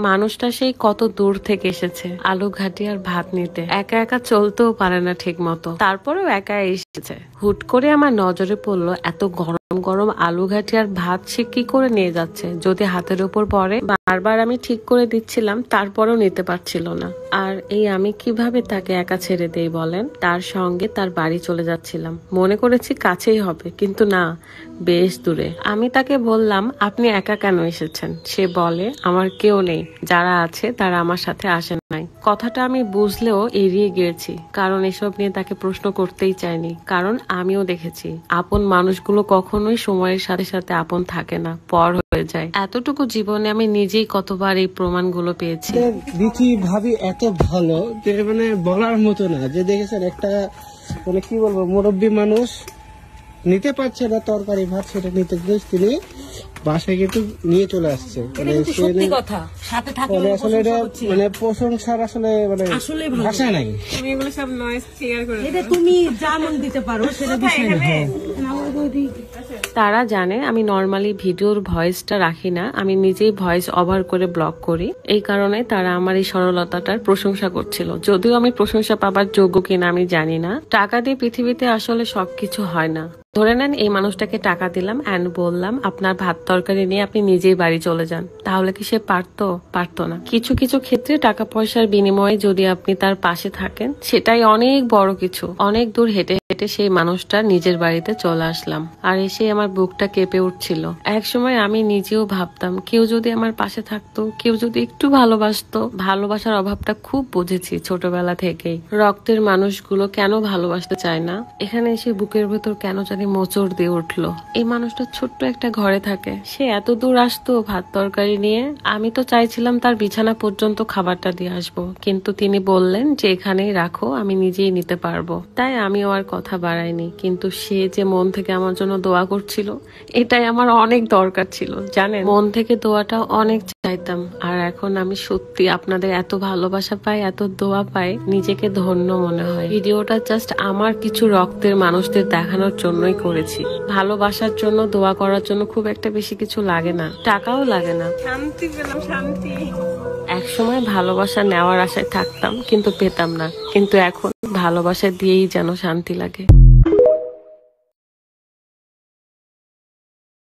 মানুষটা সেই কত দূর থেকে এসেছে আলু ঘাটি আর ভাত নিতে, একা একা চলতেও পারে না ঠিক মতো, তারপরেও একা এসেছে। হুট করে আমার নজরে পড়লো এত গরম গরম আলু ঘাটি আর ভাত সে কি করে নিয়ে যাচ্ছে যদি হাতের উপর পড়ে। বারবার আমি ঠিক করে দিচ্ছিলাম, তারপরেও নিতে পারছিল না। আর এই আমি কিভাবে তাকে একা ছেড়ে দেই বলেন? তার সঙ্গে তার বাড়ি চলে যাচ্ছিলাম, মনে করেছি কাছেই হবে, কিন্তু না, বেশ দূরে। আমি তাকে বললাম, আপনি একা কেন এসেছেন? সে বলে, আমার কেউ নেই, যারা আছে তারা আমার সাথে আসেন নাই। কথাটা আমি বুঝলেও এড়িয়ে গিয়েছি, কারণ এসব নিয়ে তাকে প্রশ্ন করতেই চাইনি। কারণ আমিও দেখেছি আপন মানুষগুলো কখনোই সময়ের সাথে সাথে আপন থাকে না, পর হয়ে যায়। এতটুকু জীবনে আমি নিজেই কতবার এই প্রমাণগুলো পেয়েছি। দিদি ভাবি এত ভালো যে মানে বলার মতো না। যে দেখেছেন একটা মানে কি বলবো, মুরব্বী মানুষ নিতে পারছে না তরকারি ভাত, সেটা নিতে তিনি বাসায় কিন্তু নিয়ে চলে আসছে। আসলে এটা মানে প্রশংসার আসলে মানে ভাষা নাই। তুমি যেমন দিতে পারো সেটা বিষয় না। তারা জানে আমি নর্মালি ভিডিওর ভয়েসটা রাখি না, আমি নিজেই ভয়েস ওভার করে ব্লগ করি। এই কারণে তারা আমার এই সরলতাটার প্রশংসা করছিল, যদিও আমি প্রশংসা পাবার যোগ্য কিনা আমি জানি না। টাকা দিয়ে পৃথিবীতে আসলে সবকিছু হয় না। ধরে নেন এই মানুষটাকে টাকা দিলাম এন্ড বললাম আপনার ভাত তরকারি নিয়ে আপনি নিজেই বাড়ি চলে যান, তাহলে কি সে পারতো না? কিছু কিছু ক্ষেত্রে টাকা পয়সার বিনিময়ে যদি আপনি তার পাশে থাকেন, সেটাই অনেক বড় কিছু। অনেক দূর হেঁটে হেঁটে সেই মানুষটা নিজের বাড়িতে চলে আসলাম, আর এসে আমার বুকটা কেঁপে উঠছিল। এক সময় আমি নিজেও ভাবতাম, কেউ যদি আমার পাশে থাকতো, কেউ যদি একটু ভালোবাসতো। ভালোবাসার অভাবটা খুব বুঝেছি ছোটবেলা থেকেই। রক্তের মানুষগুলো কেন ভালোবাসতে চায় না, এখানে এসে বুকের ভেতর কেন জানি মোচড় দিয়ে উঠলো। এই মানুষটা ছোট্ট একটা ঘরে থাকে, সে এত দূর আসতো ভাত তরকারি নিয়ে। আমি তো চাইছিলাম তার বিছানা পর্যন্ত খাবারটা দিয়ে আসবো, কিন্তু তিনি বললেন যে এখানেই রাখো, আমি নিজেই নিতে পারবো। তাই আমিও আর কথা বাড়াইনি। কিন্তু সে যে মন থেকে আমার জন্য দোয়া করছিল, এটাই আমার অনেক দরকার ছিল জানেন। মন থেকে দোয়াটা অনেক চাইতাম। আর এখন আমি সত্যি আপনাদের এত ভালোবাসা পাই, এত দোয়া পাই, নিজেকে ধন্য মনে হয়। ভিডিওটা জাস্ট আমার কিছু রক্তের মানুষদের দেখানোর জন্যই করেছি। ভালোবাসার জন্য, দোয়া করার জন্য খুব একটা বেশি কিছু লাগে না, টাকাও লাগে না। শান্তি পেলাম, শান্তি। একসময় ভালোবাসা নেওয়ার আশায় থাকতাম, কিন্তু পেতাম না। কিন্তু এখন ভালোবাসা দিয়েই যেন শান্তি লাগে।